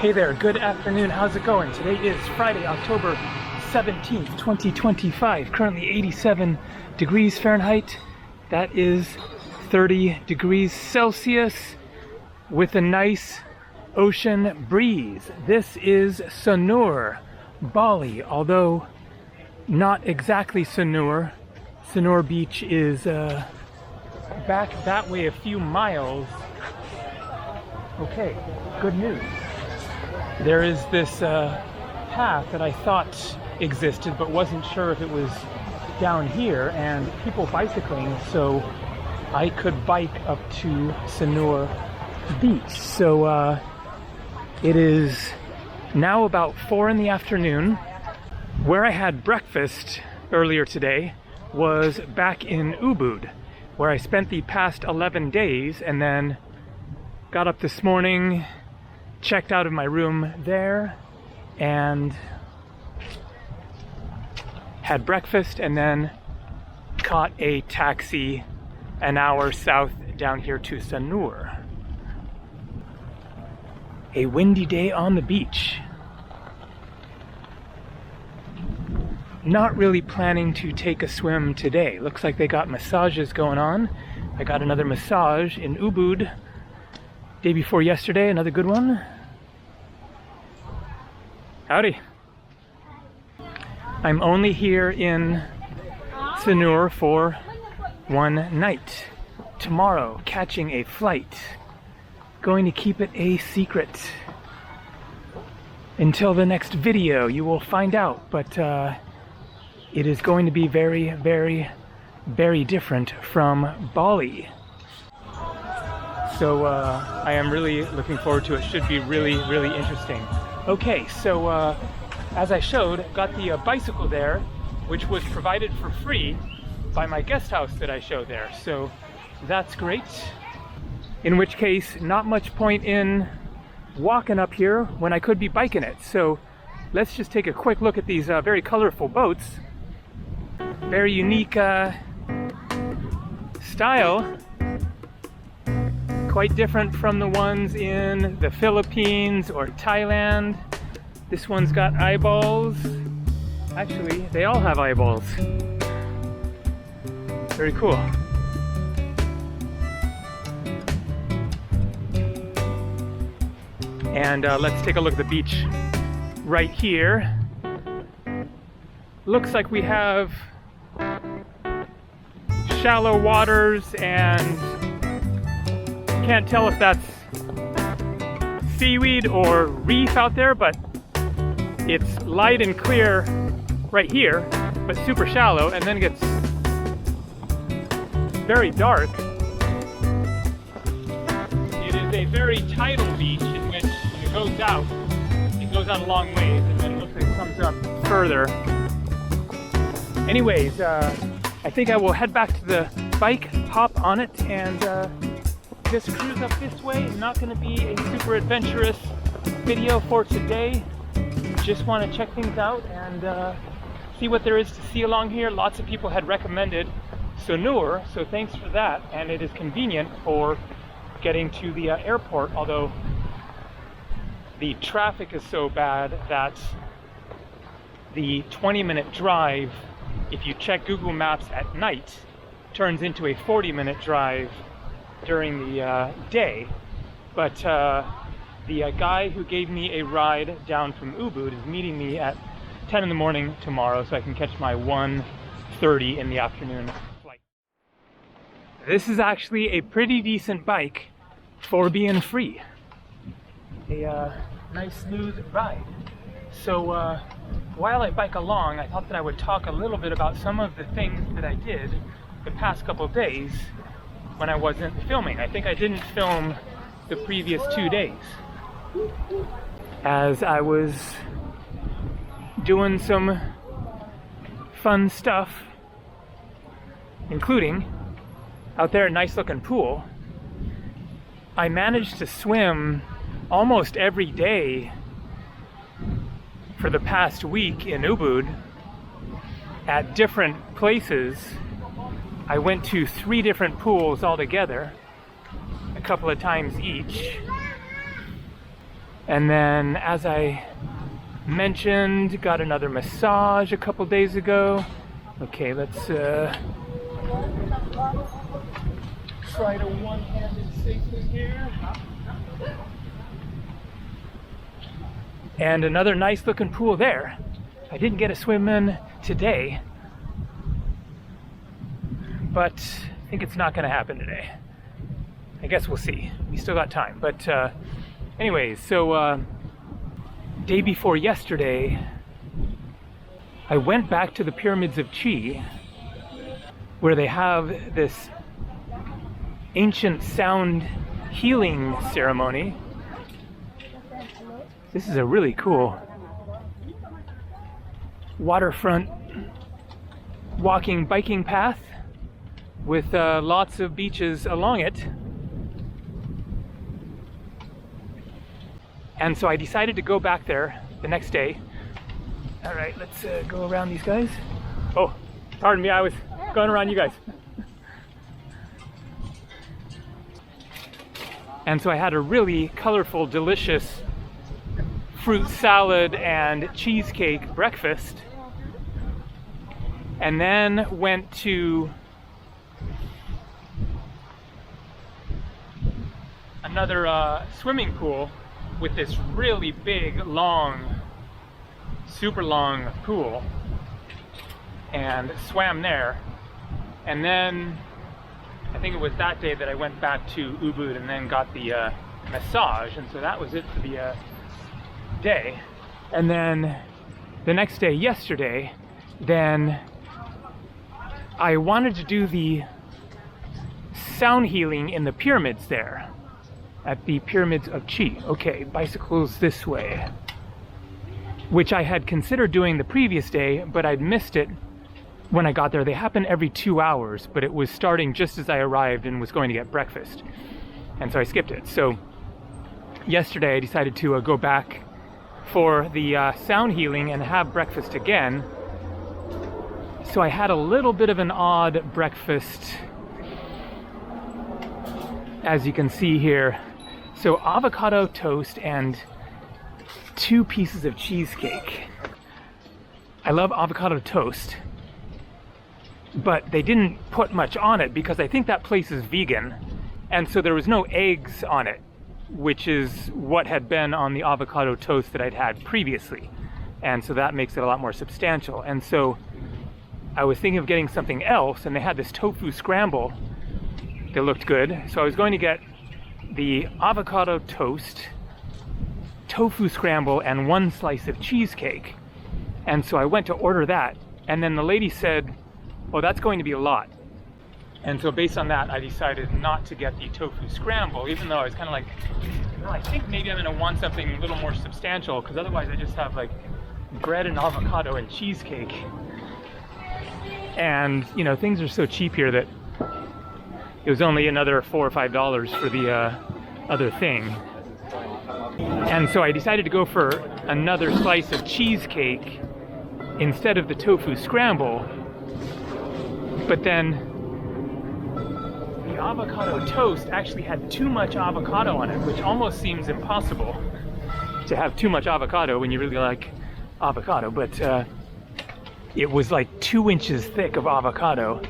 Hey there, good afternoon, how's it going? Today is Friday, October 17th, 2025, currently 87 degrees Fahrenheit. That is 30 degrees Celsius with a nice ocean breeze. This is Sanur, Bali, although not exactly Sanur. Sanur Beach is back that way a few miles. Okay, good news. There is this path that I thought existed but wasn't sure if it was down here, and people bicycling, so I could bike up to Sanur Beach. So it is now about 4 in the afternoon. Where I had breakfast earlier today was back in Ubud, where I spent the past 11 days, and then got up this morning, checked out of my room there, and had breakfast, and then caught a taxi an hour south down here to Sanur. A windy day on the beach. Not really planning to take a swim today. Looks like they got massages going on. I got another massage in Ubud day before yesterday, another good one. Howdy. I'm only here in Sanur for one night. Tomorrow, catching a flight. Going to keep it a secret. Until the next video, you will find out, but it is going to be very, very, very different from Bali. So I am really looking forward to it. Should be really, really interesting. Okay, so as I showed, got the bicycle there, which was provided for free by my guest house that I showed there. So that's great. In which case, not much point in walking up here when I could be biking it. So let's just take a quick look at these very colorful boats. Very unique style. Quite different from the ones in the Philippines or Thailand. This one's got eyeballs. Actually, they all have eyeballs. Very cool. And let's take a look at the beach right here. Looks like we have shallow waters, and can't tell if that's seaweed or reef out there, but it's light and clear right here, but super shallow, and then it gets very dark. It is a very tidal beach in which it goes out a long ways, and then it looks like it comes up further. Anyways, I think I will head back to the bike, hop on it, and just cruise up this way. Not going to be a super adventurous video for today. Just want to check things out and see what there is to see along here. Lots of people had recommended Sanur, so thanks for that. And it is convenient for getting to the airport, although the traffic is so bad that the 20-minute drive, if you check Google Maps at night, turns into a 40-minute drive during the day. But the guy who gave me a ride down from Ubud is meeting me at 10 in the morning tomorrow, so I can catch my 1:30 in the afternoon flight. This is actually a pretty decent bike for being free. A nice smooth ride. So while I bike along, I thought that I would talk a little bit about some of the things that I did the past couple of days when I wasn't filming. I think I didn't film the previous 2 days, as I was doing some fun stuff, including out there, a nice looking pool. I managed to swim almost every day for the past week in Ubud at different places. I went to 3 different pools altogether, a couple of times each. And then, as I mentioned, got another massage a couple days ago. Okay, let's try to one-handed safely here. And another nice looking pool there. I didn't get a swim in today, but I think it's not going to happen today. I guess we'll see. We still got time. But anyways, so day before yesterday, I went back to the pyramids of Chi, where they have this ancient sound healing ceremony. This is a really cool waterfront walking, biking path with lots of beaches along it. And so I decided to go back there the next day. All right, let's go around these guys. Oh, pardon me, I was going around you guys. And so I had a really colorful, delicious fruit salad and cheesecake breakfast. And then went to another swimming pool with this really big, long, super long pool, and swam there. And then I think it was that day that I went back to Ubud and then got the massage, and so that was it for the day. And then the next day, yesterday, then I wanted to do the sound healing in the pyramids there, at the pyramids of Chi. Okay, bicycles this way, which I had considered doing the previous day, but I'd missed it when I got there. They happen every 2 hours, but it was starting just as I arrived and was going to get breakfast, and so I skipped it. So yesterday I decided to go back for the sound healing and have breakfast again. So I had a little bit of an odd breakfast, as you can see here. So avocado toast and 2 pieces of cheesecake. I love avocado toast, but they didn't put much on it because I think that place is vegan, and so there was no eggs on it, which is what had been on the avocado toast that I'd had previously, and so that makes it a lot more substantial. And so I was thinking of getting something else, and they had this tofu scramble that looked good, so I was going to get the avocado toast, tofu scramble, and 1 slice of cheesecake. And so I went to order that, and then the lady said, "Oh, that's going to be a lot." And so based on that, I decided not to get the tofu scramble, even though I was kind of like, well, I think maybe I'm going to want something a little more substantial, because otherwise I just have like bread and avocado and cheesecake. And, you know, things are so cheap here that it was only another $4 or $5 for the other thing. And so I decided to go for another slice of cheesecake instead of the tofu scramble. But then the avocado toast actually had too much avocado on it, which almost seems impossible to have too much avocado when you really like avocado. But it was like 2 inches thick of avocado,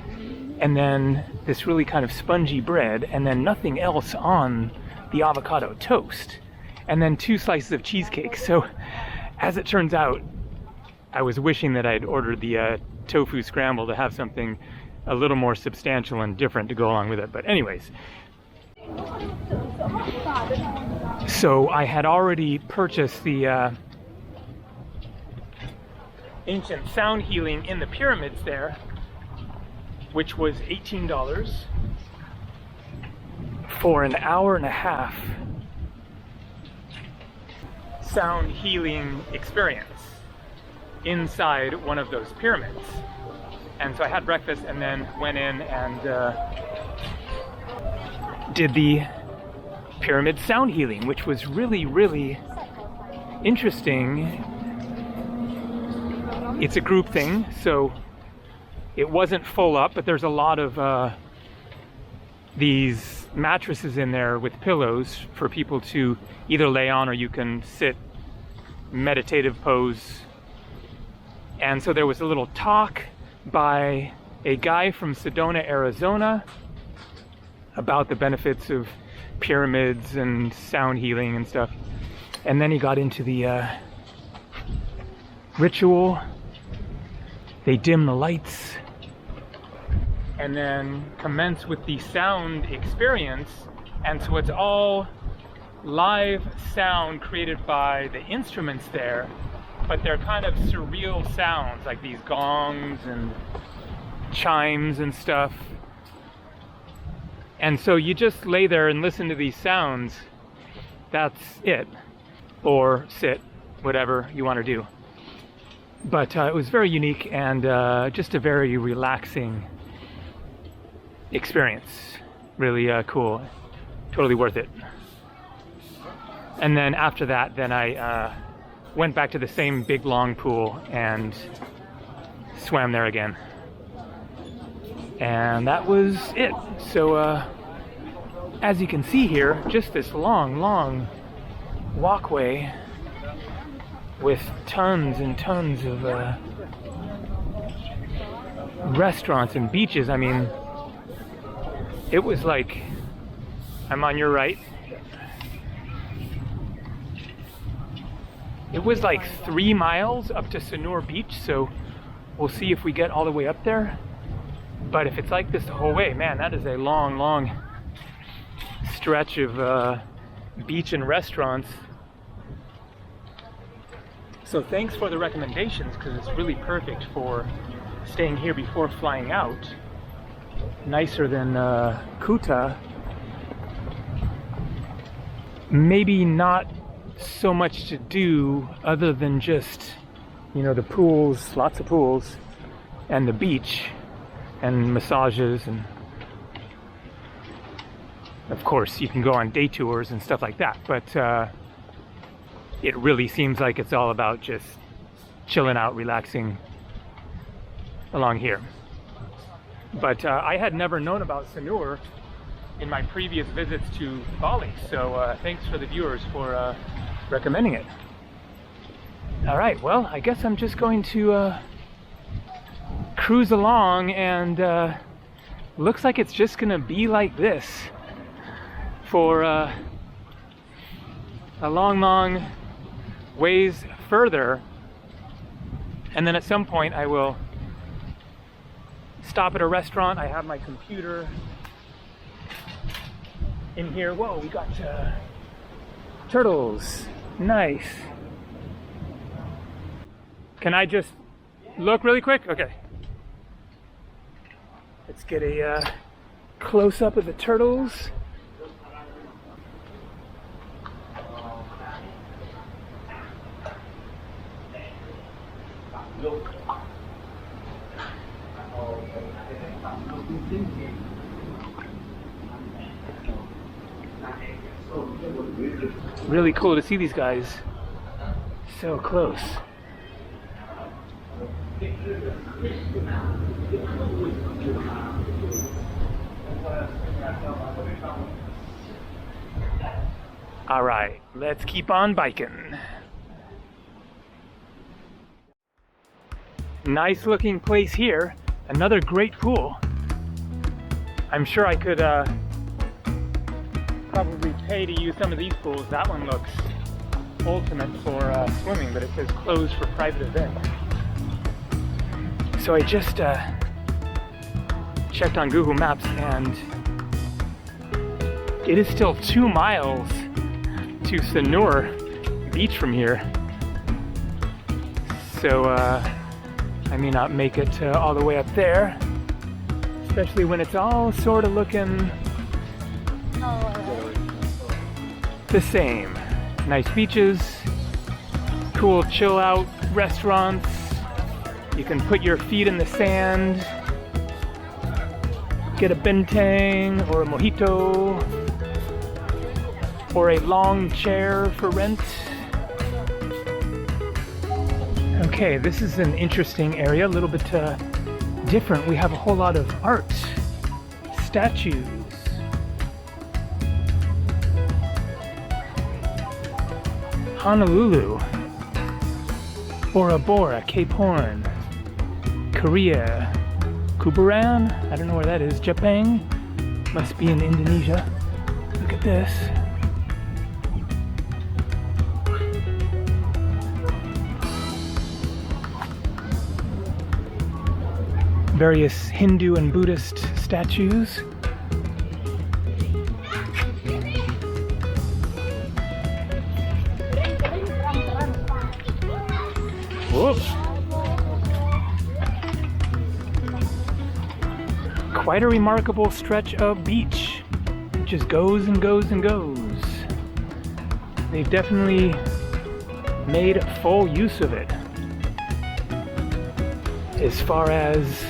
and then this really kind of spongy bread, and then nothing else on the avocado toast, and then 2 slices of cheesecake. So as it turns out, I was wishing that I'd ordered the tofu scramble to have something a little more substantial and different to go along with it. But anyways, so I had already purchased the ancient sound healing in the pyramids there, which was $18 for an hour and a half sound healing experience inside one of those pyramids. And so I had breakfast and then went in and did the pyramid sound healing, which was really, really interesting. It's a group thing, so it wasn't full up, but there's a lot of these mattresses in there with pillows for people to either lay on, or you can sit meditative pose. And so there was a little talk by a guy from Sedona, Arizona, about the benefits of pyramids and sound healing and stuff. And then he got into the ritual. They dim the lights and then commence with the sound experience. And so it's all live sound created by the instruments there, but they're kind of surreal sounds, like these gongs and chimes and stuff. And so you just lay there and listen to these sounds. That's it. Or sit, whatever you want to do. But it was very unique and just a very relaxing experience. Really cool. Totally worth it. And then after that, then I went back to the same big long pool and swam there again. And that was it. So as you can see here, just this long walkway with tons and tons of restaurants and beaches. I mean, it was like, I'm on your right. It was like 3 miles up to Sanur beach, so we'll see if we get all the way up there. But if it's like this the whole way, man, that is a long stretch of beach and restaurants. So thanks for the recommendations, because it's really perfect for staying here before flying out. Nicer than Kuta. Maybe not so much to do other than just, you know, the pools, lots of pools, and the beach, and massages, and of course you can go on day tours and stuff like that, but it really seems like it's all about just chilling out, relaxing along here. But I had never known about Sanur in my previous visits to Bali, so thanks for the viewers for recommending it. All right, well, I guess I'm just going to cruise along, and looks like it's just gonna be like this for a long ways further, and then at some point I will stop at a restaurant. I have my computer in here. Whoa, we got turtles. Nice. Can I just look really quick? Okay. Let's get a close-up of the turtles. Really cool to see these guys so close. All right, let's keep on biking. Nice looking place here. Another great pool. I'm sure I could probably pay to use some of these pools. That one looks ultimate for swimming, but it says closed for private events. So I just checked on Google Maps, and it is still 2 miles to Sanur beach from here. So I may not make it all the way up there, especially when it's all sort of looking the same. Nice beaches, cool chill out restaurants. You can put your feet in the sand, get a benteng or a mojito, or a long chair for rent. Okay, this is an interesting area, a little bit different. We have a whole lot of art, statues, Honolulu, Bora Bora, Cape Horn, Korea, Kubaran, I don't know where that is, Japang, must be in Indonesia. Look at this. Various Hindu and Buddhist statues. Whoops. Quite a remarkable stretch of beach. It just goes and goes and goes. They've definitely made full use of it. As far as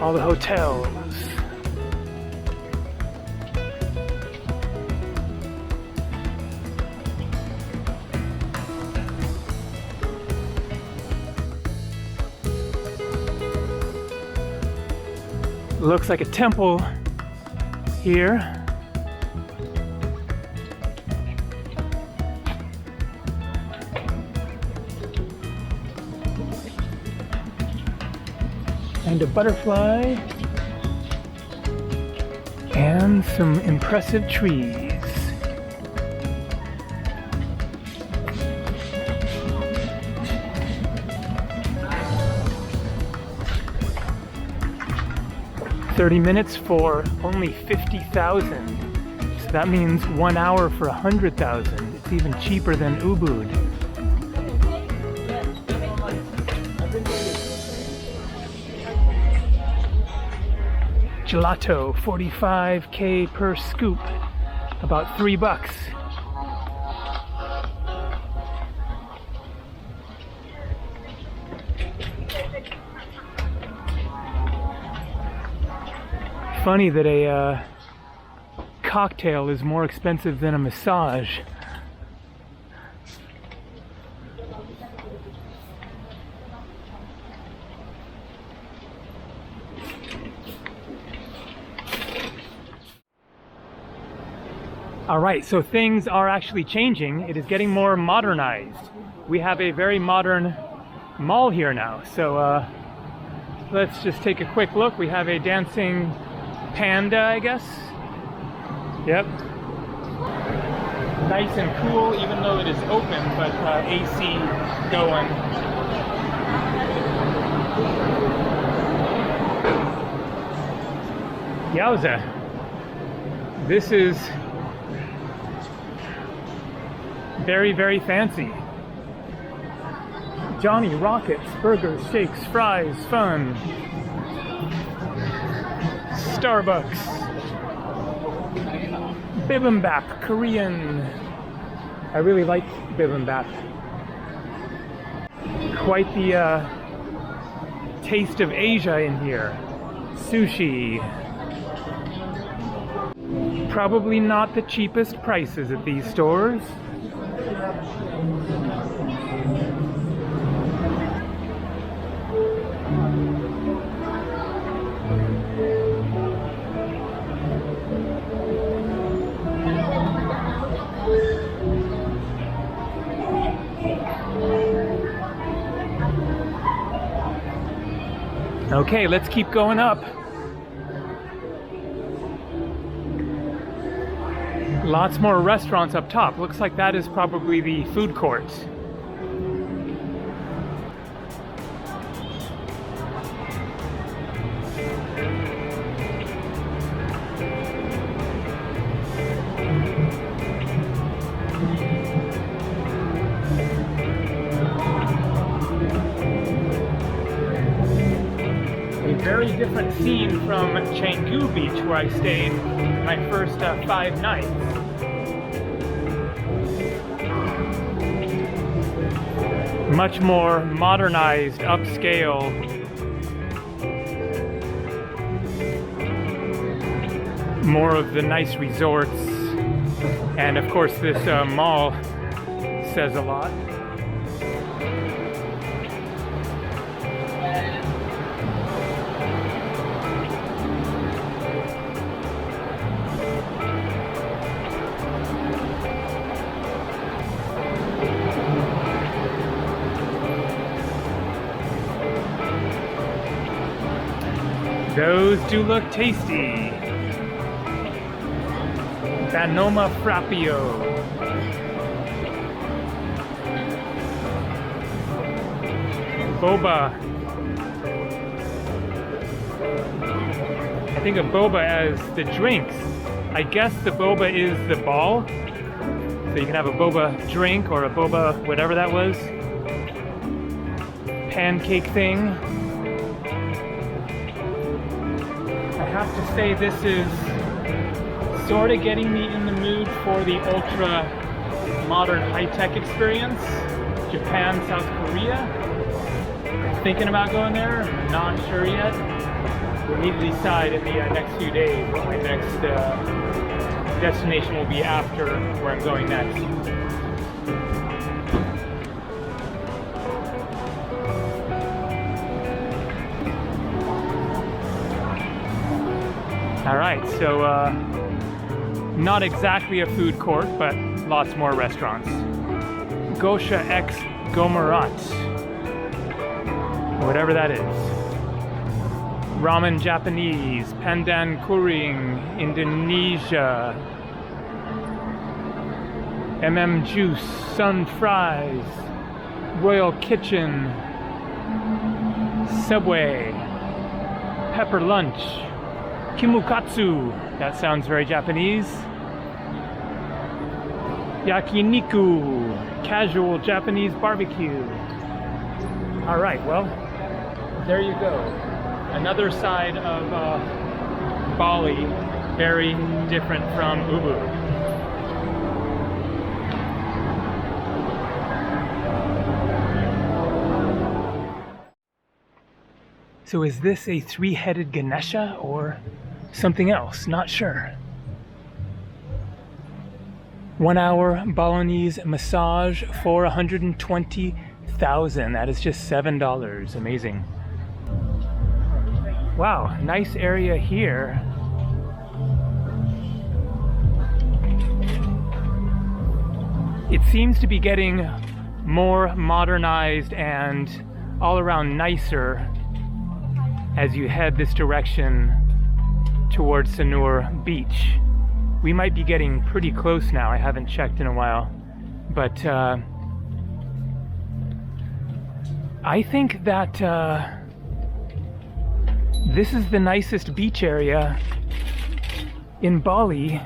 all the hotels. Looks like a temple here. And a butterfly. And some impressive trees. $30 minutes for only 50,000. So that means 1 hour for 100,000. It's even cheaper than Ubud. Gelato, 45K per scoop, about $3. Funny that a cocktail is more expensive than a massage. All right, so things are actually changing. It is getting more modernized. We have a very modern mall here now. So let's just take a quick look. We have a dancing panda, I guess. Yep. Nice and cool, even though it is open, but AC going. Yowza. This is very, very fancy. Johnny Rockets, burgers, shakes, fries, fun. Starbucks. Bibimbap, Korean. I really like bibimbap. Quite the taste of Asia in here. Sushi. Probably not the cheapest prices at these stores. Okay, let's keep going up. Lots more restaurants up top. Looks like that is probably the food court. Very different scene from Canggu Beach, where I stayed my first 5 nights. Much more modernized, upscale. More of the nice resorts. And of course this mall says a lot. Those do look tasty. Banoma Frappio. Boba. I think of boba as the drinks. I guess the boba is the ball. So you can have a boba drink or a boba whatever that was. Pancake thing. I have to say this is sort of getting me in the mood for the ultra modern high-tech experience. Japan, South Korea. Thinking about going there, not sure yet. We'll need to decide in the next few days what my next destination will be after where I'm going next. Alright, so not exactly a food court, but lots more restaurants. Gosha X Gomarat. Whatever that is. Ramen Japanese, Pandan Kuring, Indonesia, Juice, Sun Fries, Royal Kitchen, Subway, Pepper Lunch, Kimukatsu, that sounds very Japanese, Yakiniku, casual Japanese barbecue. Alright, well, there you go. Another side of Bali, very different from Ubud. So is this a three-headed Ganesha or something else? Not sure. 1 hour Balinese massage for 120,000. That is just $7. Amazing. Wow, nice area here. It seems to be getting more modernized and all around nicer as you head this direction towards Sanur Beach. We might be getting pretty close now. I haven't checked in a while, but I think that this is the nicest beach area in Bali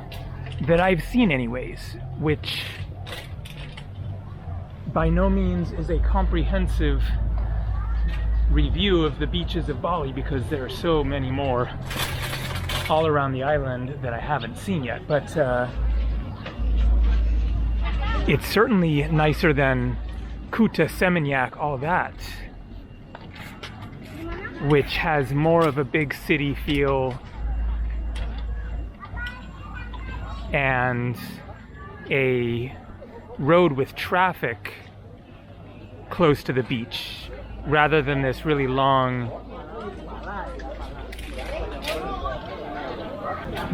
that I've seen anyways, which by no means is a comprehensive review of the beaches of Bali because there are so many more all around the island that I haven't seen yet, but it's certainly nicer than Kuta, Seminyak, all that, which has more of a big city feel and a road with traffic close to the beach rather than this really long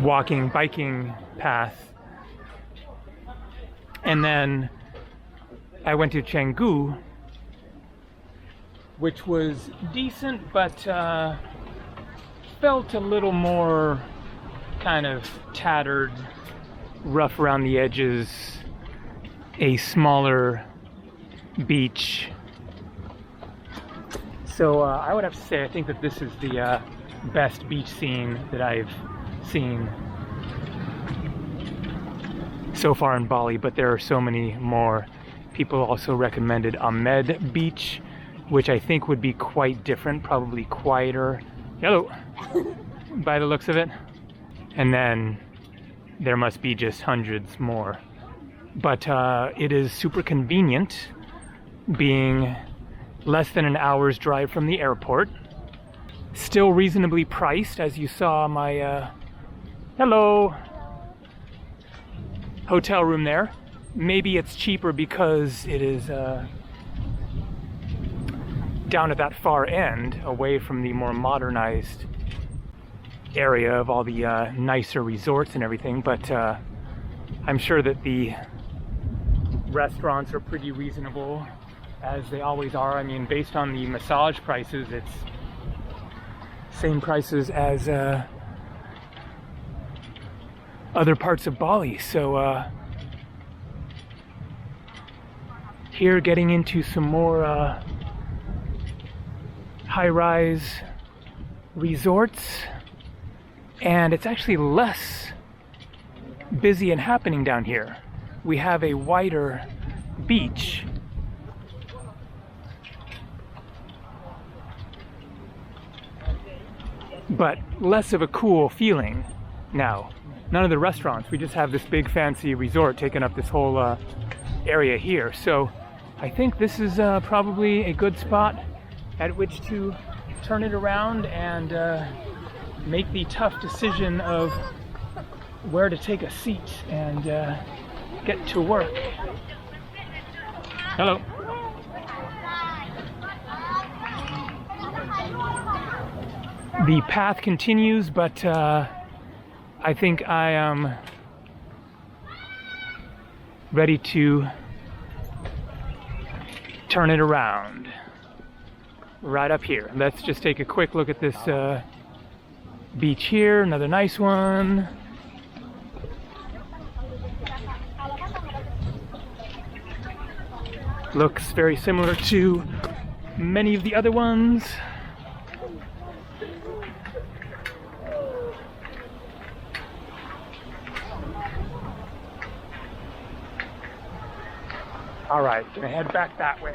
walking, biking path. And then I went to Canggu, which was decent, but felt a little more kind of tattered, rough around the edges, a smaller beach. So I would have to say I think that this is the best beach scene that I've seen so far in Bali, but there are so many more. People also recommended Ahmed Beach, which I think would be quite different, probably quieter. Hello! By the looks of it. And then there must be just hundreds more. But it is super convenient, being less than an hour's drive from the airport. Still reasonably priced, as you saw my hello hotel room there. Maybe it's cheaper because it is down at that far end, away from the more modernized area of all the nicer resorts and everything, but I'm sure that the restaurants are pretty reasonable, as they always are. I mean, based on the massage prices, it's same prices as other parts of Bali. So here getting into some more high-rise resorts, and it's actually less busy and happening down here. We have a wider beach. But less of a cool feeling now. None of the restaurants. We just have this big fancy resort taking up this whole area here. So I think this is probably a good spot at which to turn it around and make the tough decision of where to take a seat and get to work. Hello. The path continues, but I think I am ready to turn it around right up here. Let's just take a quick look at this beach here. Another nice one. Looks very similar to many of the other ones. All right, gonna head back that way.